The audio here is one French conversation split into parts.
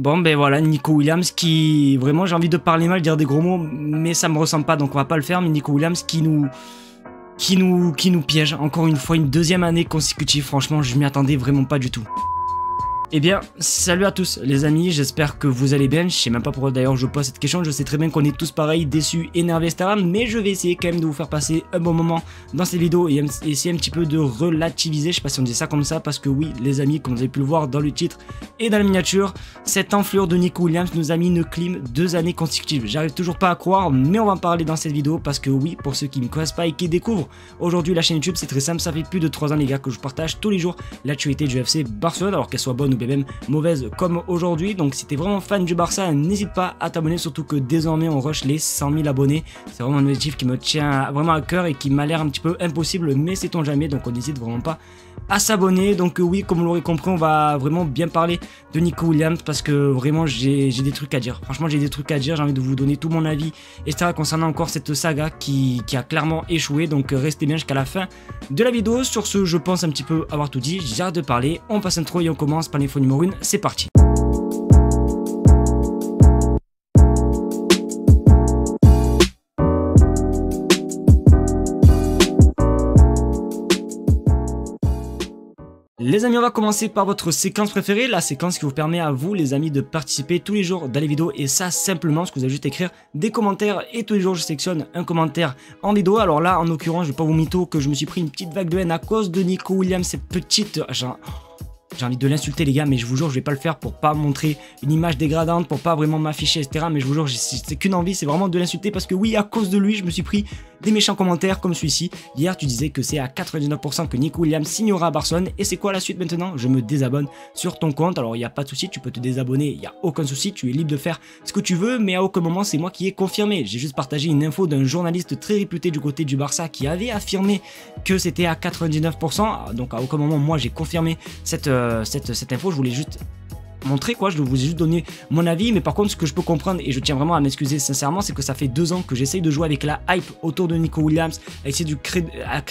Bon ben voilà, Nico Williams qui, vraiment j'ai envie de parler mal, dire des gros mots, mais ça me ressemble pas donc on va pas le faire, mais Nico Williams qui nous piège, encore une fois, une deuxième année consécutive, franchement je m'y attendais vraiment pas du tout. Eh bien, salut à tous les amis, j'espère que vous allez bien, je sais même pas pourquoi d'ailleurs je pose cette question, je sais très bien qu'on est tous pareils, déçus, énervés, etc. Mais je vais essayer quand même de vous faire passer un bon moment dans ces vidéos et essayer un petit peu de relativiser, je sais pas si on dit ça comme ça, parce que oui les amis, comme vous avez pu le voir dans le titre et dans la miniature, cette enflure de Nico Williams nous a mis une clim 2 années consécutives. J'arrive toujours pas à croire, mais on va en parler dans cette vidéo parce que oui, pour ceux qui ne me connaissent pas et qui découvrent aujourd'hui la chaîne YouTube, c'est très simple, ça fait plus de 3 ans les gars que je partage tous les jours l'actualité du FC Barcelone, alors qu'elle soit bonne ou même mauvaise comme aujourd'hui. Donc si t'es vraiment fan du Barça, n'hésite pas à t'abonner, surtout que désormais on rush les 100 000 abonnés. C'est vraiment un objectif qui me tient vraiment à cœur et qui m'a l'air un petit peu impossible, mais sait-on jamais, donc on n'hésite vraiment pas à s'abonner. Donc oui, comme vous l'aurez compris, on va vraiment bien parler de Nico Williams parce que vraiment j'ai des trucs à dire. Franchement j'ai des trucs à dire, j'ai envie de vous donner tout mon avis, etc. concernant encore cette saga qui a clairement échoué. Donc restez bien jusqu'à la fin de la vidéo. Sur ce, je pense un petit peu avoir tout dit, j'arrête de parler, on passe intro et on commence par l'info numéro 1, c'est parti. Les amis, on va commencer par votre séquence préférée, la séquence qui vous permet à vous les amis de participer tous les jours dans les vidéos, et ça simplement parce que vous avez juste écrire des commentaires et tous les jours je sélectionne un commentaire en vidéo. Alors là en l'occurrence je vais pas vous mytho que je me suis pris une petite vague de haine à cause de Nico Williams, cette petite... J'ai envie de l'insulter les gars, mais je vous jure je vais pas le faire pour pas montrer une image dégradante, pour pas vraiment m'afficher etc. Mais je vous jure c'est qu'une envie, c'est vraiment de l'insulter parce que oui, à cause de lui je me suis pris des méchants commentaires comme celui-ci. Hier tu disais que c'est à 99% que Nico Williams signera à Barcelone, et c'est quoi la suite maintenant? Je me désabonne sur ton compte. Alors il n'y a pas de souci, tu peux te désabonner, il n'y a aucun souci, tu es libre de faire ce que tu veux, mais à aucun moment c'est moi qui ai confirmé. J'ai juste partagé une info d'un journaliste très réputé du côté du Barça qui avait affirmé que c'était à 99%, donc à aucun moment moi j'ai confirmé cette info. Je voulais juste montrer quoi, je vous ai juste donné mon avis, mais par contre ce que je peux comprendre, et je tiens vraiment à m'excuser sincèrement, c'est que ça fait 2 ans que j'essaye de jouer avec la hype autour de Nico Williams, à essayer de créer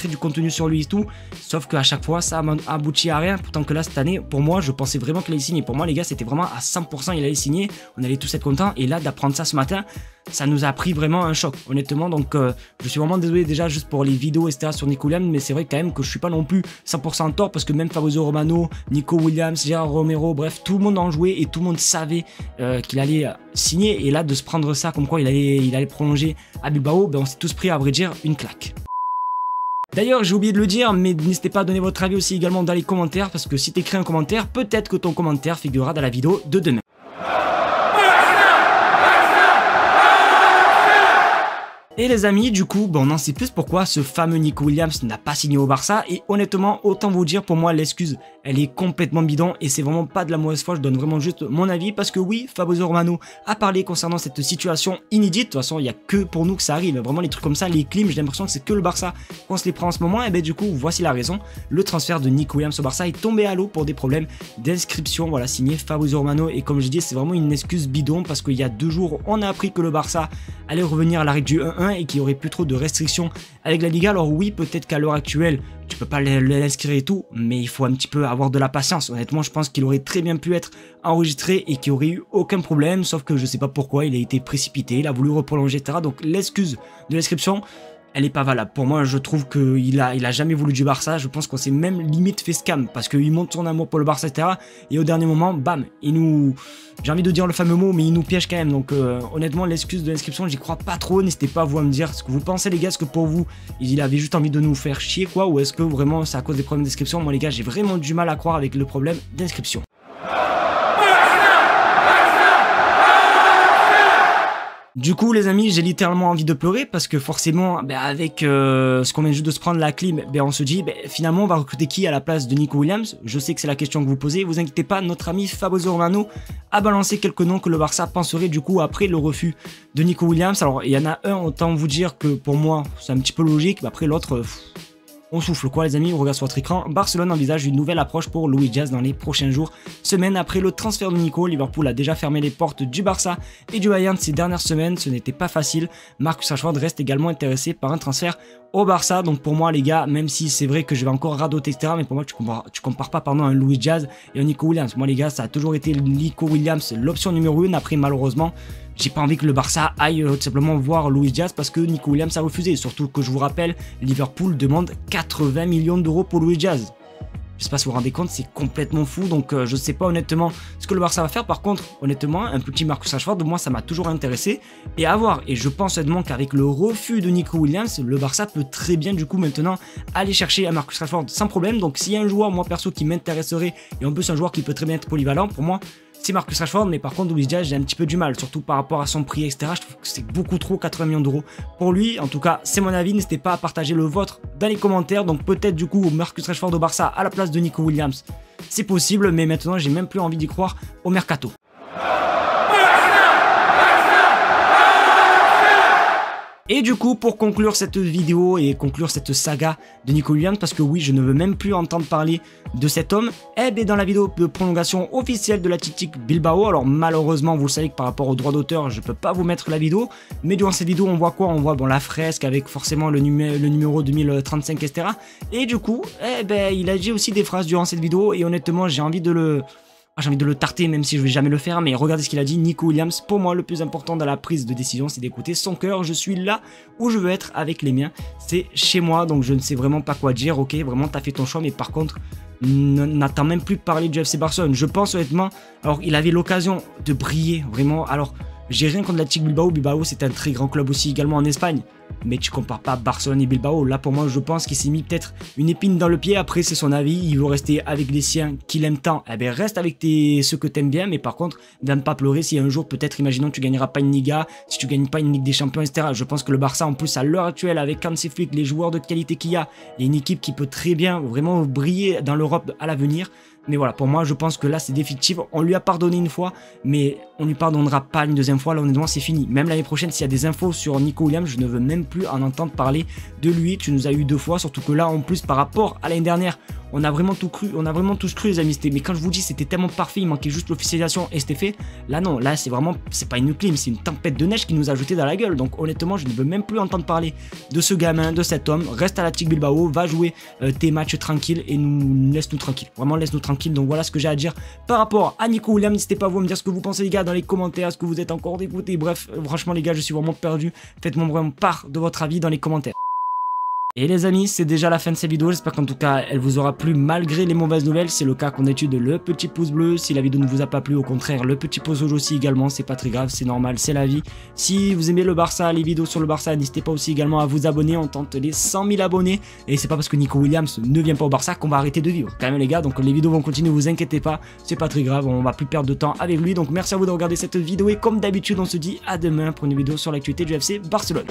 du contenu sur lui et tout, sauf qu'à chaque fois ça aboutit à rien. Pourtant que là cette année, pour moi je pensais vraiment qu'il allait signer, pour moi les gars c'était vraiment à 100% il allait signer, on allait tous être contents, et là d'apprendre ça ce matin, ça nous a pris vraiment un choc honnêtement. Donc je suis vraiment désolé déjà juste pour les vidéos etc sur Nico Williams, mais c'est vrai quand même que je suis pas non plus 100% en tort, parce que même Fabrizio Romano, Nico Williams, Gerard Romero, bref tout le monde en jouait et tout le monde savait qu'il allait signer, et là de se prendre ça comme quoi il allait prolonger à Bilbao, ben on s'est tous pris à vrai dire une claque. D'ailleurs j'ai oublié de le dire, mais n'hésitez pas à donner votre avis aussi également dans les commentaires, parce que si tu écris un commentaire, peut-être que ton commentaire figurera dans la vidéo de demain. Et les amis, du coup, on en sait plus pourquoi ce fameux Nico Williams n'a pas signé au Barça, et honnêtement, autant vous dire, pour moi, l'excuse, elle est complètement bidon, et c'est vraiment pas de la mauvaise foi, je donne vraiment juste mon avis, parce que oui, Fabrizio Romano a parlé concernant cette situation inédite. De toute façon, il n'y a que pour nous que ça arrive, vraiment les trucs comme ça, les clims, j'ai l'impression que c'est que le Barça qu'on se les prend en ce moment, et ben du coup, voici la raison, le transfert de Nico Williams au Barça est tombé à l'eau pour des problèmes d'inscription, voilà, signé Fabrizio Romano, et comme je dis, c'est vraiment une excuse bidon, parce qu'il y a 2 jours, on a appris que le Barça allait revenir à la règle du 1-1, et qu'il n'y aurait plus trop de restrictions avec la Liga. Alors oui, peut-être qu'à l'heure actuelle tu peux pas l'inscrire et tout, mais il faut un petit peu avoir de la patience. Honnêtement je pense qu'il aurait très bien pu être enregistré et qu'il n'y aurait eu aucun problème, sauf que je sais pas pourquoi il a été précipité, il a voulu reprolonger etc. Donc l'excuse de l'inscription, elle est pas valable. Pour moi, je trouve qu'il a jamais voulu du Barça. Je pense qu'on s'est même limite fait scam, parce qu'il montre son amour pour le Barça, etc. Et au dernier moment, bam, il nous... J'ai envie de dire le fameux mot, mais il nous piège quand même. Donc honnêtement, l'excuse de l'inscription, j'y crois pas trop. N'hésitez pas vous à me dire ce que vous pensez les gars. Est-ce que pour vous, il avait juste envie de nous faire chier quoi, ou est-ce que vraiment c'est à cause des problèmes d'inscription? Moi les gars, j'ai vraiment du mal à croire avec le problème d'inscription. Du coup les amis, j'ai littéralement envie de pleurer, parce que forcément avec ce qu'on vient juste de se prendre la clim, on se dit finalement on va recruter qui à la place de Nico Williams? Je sais que c'est la question que vous posez, vous inquiétez pas, notre ami Fabrizio Romano a balancé quelques noms que le Barça penserait du coup après le refus de Nico Williams. Alors il y en a un, autant vous dire que pour moi c'est un petit peu logique, mais après l'autre... On souffle quoi les amis, on regarde sur votre écran. Barcelone envisage une nouvelle approche pour Luis Diaz dans les prochains jours. Semaine après le transfert de Nico, Liverpool a déjà fermé les portes du Barça et du Bayern ces dernières semaines. Ce n'était pas facile. Marcus Rashford reste également intéressé par un transfert au Barça. Donc pour moi les gars, même si c'est vrai que je vais encore radoter etc, mais pour moi tu compares pas pardon, un Luis Diaz et un Nico Williams. Moi les gars, ça a toujours été Nico Williams l'option numéro 1. Après malheureusement, j'ai pas envie que le Barça aille tout simplement voir Luis Diaz parce que Nico Williams a refusé. Surtout que je vous rappelle, Liverpool demande 80 millions d'euros pour Luis Diaz. Je sais pas si vous vous rendez compte, c'est complètement fou. Donc je sais pas honnêtement ce que le Barça va faire. Par contre, honnêtement, un petit Marcus Rashford, moi ça m'a toujours intéressé et à voir. Et je pense honnêtement qu'avec le refus de Nico Williams, le Barça peut très bien du coup maintenant aller chercher un Marcus Rashford sans problème. Donc s'il y a un joueur, moi perso, qui m'intéresserait et en plus un joueur qui peut très bien être polyvalent, pour moi c'est Marcus Rashford. Mais par contre Luis Diaz, j'ai un petit peu du mal, surtout par rapport à son prix etc. Je trouve que c'est beaucoup trop, 80 millions d'euros pour lui. En tout cas c'est mon avis, n'hésitez pas à partager le vôtre dans les commentaires. Donc peut-être du coup Marcus Rashford au Barça à la place de Nico Williams, c'est possible, mais maintenant j'ai même plus envie d'y croire au mercato. Et du coup, pour conclure cette vidéo et conclure cette saga de Nico Williams, parce que oui, je ne veux même plus entendre parler de cet homme, eh bien dans la vidéo de prolongation officielle de l'Athletic Bilbao, alors malheureusement, vous le savez que par rapport aux droits d'auteur, je ne peux pas vous mettre la vidéo, mais durant cette vidéo, on voit quoi? On voit bon, la fresque avec forcément le numéro 2035, etc. Et du coup, eh ben, il a dit aussi des phrases durant cette vidéo, et honnêtement, j'ai envie de le tarter, même si je vais jamais le faire, mais regardez ce qu'il a dit. Nico Williams, pour moi le plus important dans la prise de décision, c'est d'écouter son cœur. Je suis là où je veux être avec les miens, c'est chez moi, donc je ne sais vraiment pas quoi dire. Ok, vraiment t'as fait ton choix, mais par contre n'attends même plus de parler du FC Barcelone. Je pense honnêtement, alors il avait l'occasion de briller vraiment. Alors j'ai rien contre l'Athletic Bilbao. Bilbao c'est un très grand club aussi également en Espagne, mais tu compares pas Barcelone et Bilbao. Là pour moi je pense qu'il s'est mis peut-être une épine dans le pied. Après c'est son avis, il veut rester avec les siens qu'il aime tant, eh bien reste avec ceux que t'aimes bien, mais par contre viens ne pas pleurer si un jour peut-être imaginons tu gagneras pas une Liga, si tu gagnes pas une Ligue des Champions etc. Je pense que le Barça en plus à l'heure actuelle avec Hansi Flick, les joueurs de qualité qu'il y a, il y a une équipe qui peut très bien vraiment briller dans l'Europe à l'avenir. Mais voilà, pour moi, je pense que là, c'est définitif. On lui a pardonné une fois, mais on lui pardonnera pas une deuxième fois. Là, honnêtement, c'est fini. Même l'année prochaine, s'il y a des infos sur Nico Williams, je ne veux même plus en entendre parler de lui. Tu nous as eu 2 fois, surtout que là, en plus, par rapport à l'année dernière, on a vraiment tout cru, on a vraiment tous cru les amis. Mais quand je vous dis, c'était tellement parfait, il manquait juste l'officialisation et c'était fait. Là, non, là, c'est vraiment, c'est pas une clim, c'est une tempête de neige qui nous a jeté dans la gueule. Donc, honnêtement, je ne veux même plus entendre parler de ce gamin, de cet homme. Reste à l'Athletic Bilbao, va jouer tes matchs tranquilles et laisse-nous tranquilles. Vraiment, laisse-nous tranquilles. Donc, voilà ce que j'ai à dire par rapport à Nico Williams. N'hésitez pas à vous me dire ce que vous pensez, les gars, dans les commentaires. Est-ce que vous êtes encore dégoûtés? Bref, franchement, les gars, je suis vraiment perdu. Faites-moi vraiment part de votre avis dans les commentaires. Et les amis, c'est déjà la fin de cette vidéo, j'espère qu'en tout cas elle vous aura plu malgré les mauvaises nouvelles. C'est le cas qu'on étude le petit pouce bleu. Si la vidéo ne vous a pas plu, au contraire, le petit pouce rouge aussi également, c'est pas très grave, c'est normal, c'est la vie. Si vous aimez le Barça, les vidéos sur le Barça, n'hésitez pas aussi également à vous abonner, on tente les 100 000 abonnés. Et c'est pas parce que Nico Williams ne vient pas au Barça qu'on va arrêter de vivre, quand même les gars. Donc les vidéos vont continuer, vous inquiétez pas, c'est pas très grave, on va plus perdre de temps avec lui. Donc merci à vous de regarder cette vidéo et comme d'habitude on se dit à demain pour une vidéo sur l'actualité du FC Barcelone.